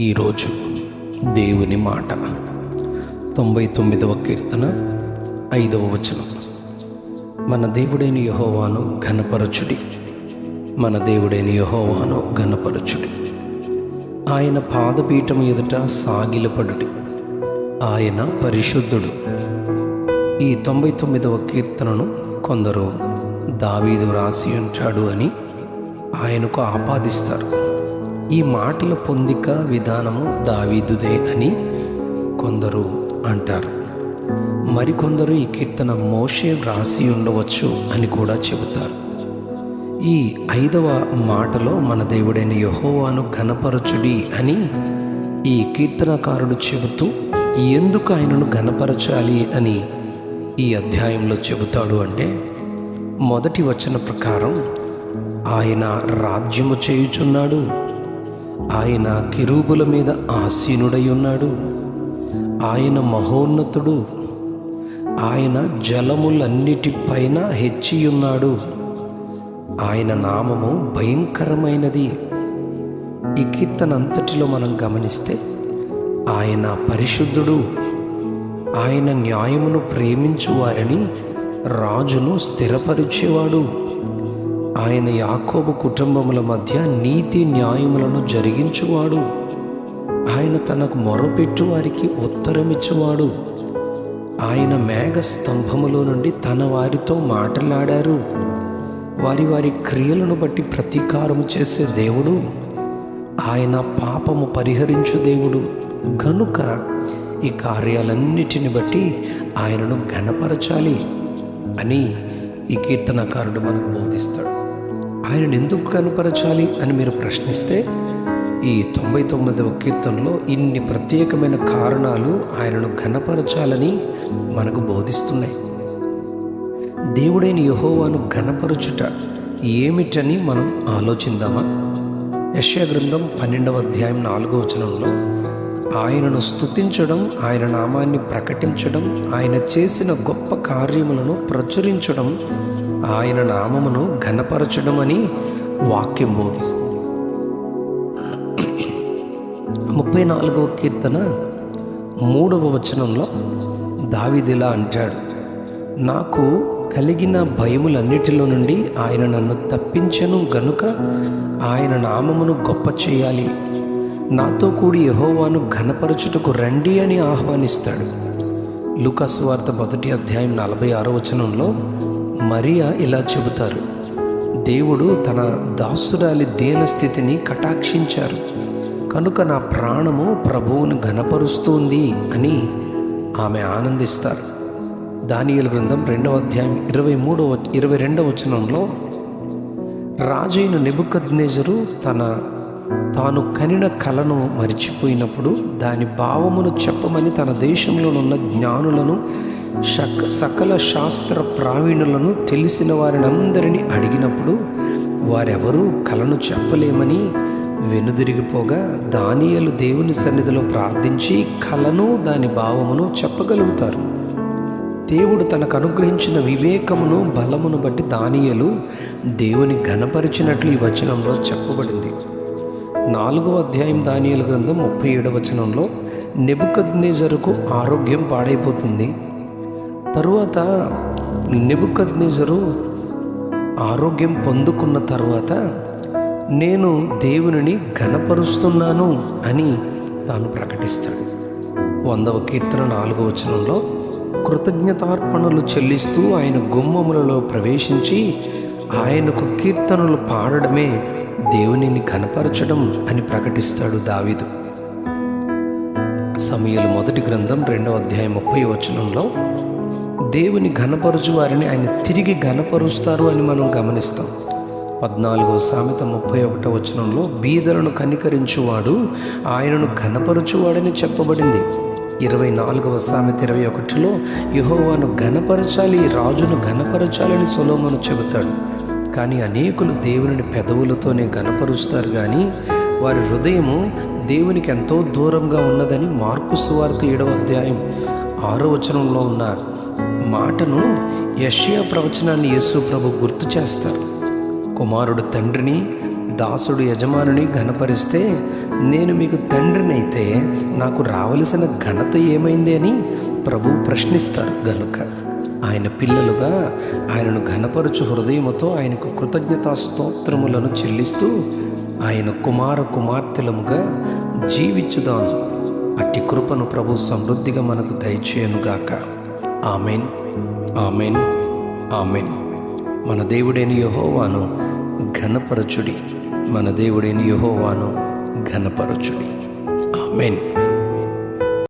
ఈరోజు దేవుని మాట 99వ కీర్తన 5వ వచనం. మన దేవుడైన యెహోవాను ఘనపరచుడి, మన దేవుడైన యెహోవాను ఘనపరచుడి. ఆయన పాదపీఠం ఎదుట సాగిలపడుడి, ఆయన పరిశుద్ధుడు. ఈ 99వ కీర్తనను కొందరు దావీదు రాసి ఉంటాడు అని ఆయనకు ఆపాదిస్తారు. ఈ మాటల పొందిక విధానము దావీదుదే అని కొందరు అంటారు. మరికొందరు ఈ కీర్తన మోషే వ్రాసి ఉండవచ్చు అని కూడా చెబుతారు. ఈ 5వ మాటలో మన దేవుడైన యెహోవాను ఘనపరచుడి అని ఈ కీర్తనకారుడు చెబుతూ ఎందుకు ఆయనను ఘనపరచాలి అని ఈ అధ్యాయంలో చెబుతాడు అంటే, మొదటి వచన ప్రకారం ఆయన రాజ్యము చేయుచున్నాడు, ఆయన కెరూబుల మీద ఆసీనుడై ఉన్నాడు, ఆయన మహోన్నతుడు, ఆయన జలములన్నిటిపైన హెచ్చియున్నాడు, ఆయన నామము భయంకరమైనది. ఈ కీర్తన అంతటిలో మనం గమనిస్తే ఆయన పరిశుద్ధుడు, ఆయన న్యాయమును ప్రేమించు వారిని రాజును స్థిరపరిచేవాడు, ఆయన యాకోబు కుటుంబముల మధ్య నీతి న్యాయములను జరిగించువాడు, ఆయన తనకు మొరపెట్టు వారికి ఉత్తరమిచ్చువాడు, ఆయన మేఘ స్తంభములో నుండి తన వారితో మాట్లాడారు, వారి వారి క్రియలను బట్టి ప్రతీకారము చేసే దేవుడు, ఆయన పాపము పరిహరించు దేవుడు. గనుక ఈ కార్యాలన్నిటిని బట్టి ఆయనను ఘనపరచాలి అని ఈ కీర్తనకారుడు మనకు బోధిస్తాడు. ఆయనను ఎందుకు కనపరచాలి అని మీరు ప్రశ్నిస్తే, ఈ 99వ కీర్తనలో ఇన్ని ప్రత్యేకమైన కారణాలు ఆయనను ఘనపరచాలని మనకు బోధిస్తున్నాయి. దేవుడైన యెహోవాను ఘనపరచుట ఏమిటని మనం ఆలోచిందామా? యెషయా గ్రంథం 12వ అధ్యాయం 4వ వచనంలో ఆయనను స్తుతించడం, ఆయన నామాన్ని ప్రకటించడం, ఆయన చేసిన గొప్ప కార్యములను ప్రచురించడం, ఆయన నామమును ఘనపరచడం అని వాక్యం బోధిస్తుంది. 34వ కీర్తన 3వ వచనంలో దావీదులా అంటాడు, నాకు కలిగిన భయములన్నిటిలో నుండి ఆయన నన్ను తప్పించెను గనుక ఆయన నామమును గొప్ప చేయాలి, నాతో కూడి యెహోవాను ఘనపరచుటకు రండి అని ఆహ్వానిస్తాడు. లూకా సువార్త 1వ అధ్యాయం 46వ వచనంలో మరియా ఇలా చెబుతారు, దేవుడు తన దాసురాలి దీనస్థితిని కటాక్షించారు కనుక నా ప్రాణము ప్రభువును ఘనపరుస్తుంది అని ఆమె ఆనందిస్తారు. దానియేలు గ్రంథం 2వ అధ్యాయం 22వ వచనంలో రాజైన నెబుకద్నెజరు తాను కనిన కలను మరిచిపోయినప్పుడు దాని భావమును చెప్పమని తన దేశంలోనున్న జ్ఞానులను సకల శాస్త్ర ప్రావీణులను తెలిసిన వారినందరినీ అడిగినప్పుడు వారెవరూ కలను చెప్పలేమని వెనుదిరిగిపోగా దానియేలు దేవుని సన్నిధిలో ప్రార్థించి కలను దాని భావమును చెప్పగలుగుతారు. దేవుడు తనకు అనుగ్రహించిన వివేకమును బలమును బట్టి దానియేలు దేవుని ఘనపరిచినట్లు ఈ వచనంలో చెప్పబడింది. 4వ అధ్యాయం దానియేలు గ్రంథం 37వ వచనంలో నెబుకద్నెజరుకు ఆరోగ్యం పాడైపోతుంది. తరువాత నెబుకద్నెజరు ఆరోగ్యం పొందుకున్న తర్వాత నేను దేవునిని ఘనపరుస్తున్నాను అని తాను ప్రకటిస్తాడు. 100వ కీర్తన 4వ వచనంలో కృతజ్ఞతార్పణలు చెల్లిస్తూ ఆయన గుమ్మములలో ప్రవేశించి ఆయనకు కీర్తనలు పాడడమే దేవునిని ఘనపరచడం అని ప్రకటిస్తాడు దావీదు. సమూయేలు 1వ గ్రంథం 2వ అధ్యాయం 30వ వచనంలో దేవుని ఘనపరచు వారిని ఆయన తిరిగి ఘనపరుస్తారు అని మనం గమనిస్తాం. 14వ సామెత 31వ వచనంలో బీదలను కనికరించువాడు ఆయనను ఘనపరచువాడని చెప్పబడింది. 24వ సామెత 21లో యెహోవాను ఘనపరచాలి, రాజును ఘనపరచాలని సొలొమోను చెబుతాడు. కానీ అనేకులు దేవుని పెదవులతోనే ఘనపరుస్తారు, కానీ వారి హృదయము దేవునికి ఎంతో దూరంగా ఉన్నదని మార్కు సువార్త 7వ అధ్యాయం 6వ వచనంలో ఉన్న మాటను యెషయా ప్రవచనాన్ని యేసు ప్రభు గుర్తు చేస్తారు. కుమారుడు తండ్రిని, దాసుడు యజమానుని ఘనపరిస్తే నేను మీకు తండ్రినైతే నాకు రావలసిన ఘనత ఏమైంది అని ప్రభువు ప్రశ్నిస్తారు. గనుక ఆయన పిల్లలుగా ఆయనను ఘనపరచు హృదయముతో ఆయనకు కృతజ్ఞతా స్తోత్రములను చెల్లిస్తూ ఆయన కుమార్తెలముగా జీవించుదాం. అట్టి కృపను ప్రభు సమృద్ధిగా మనకు దయచేయనుగాక. Amen, amen, amen. మన దేవుడైన యెహోవాను ఘనపరచుడి, మన దేవుడైన యెహోవాను ఘనపరచుడి. ఆమెన్.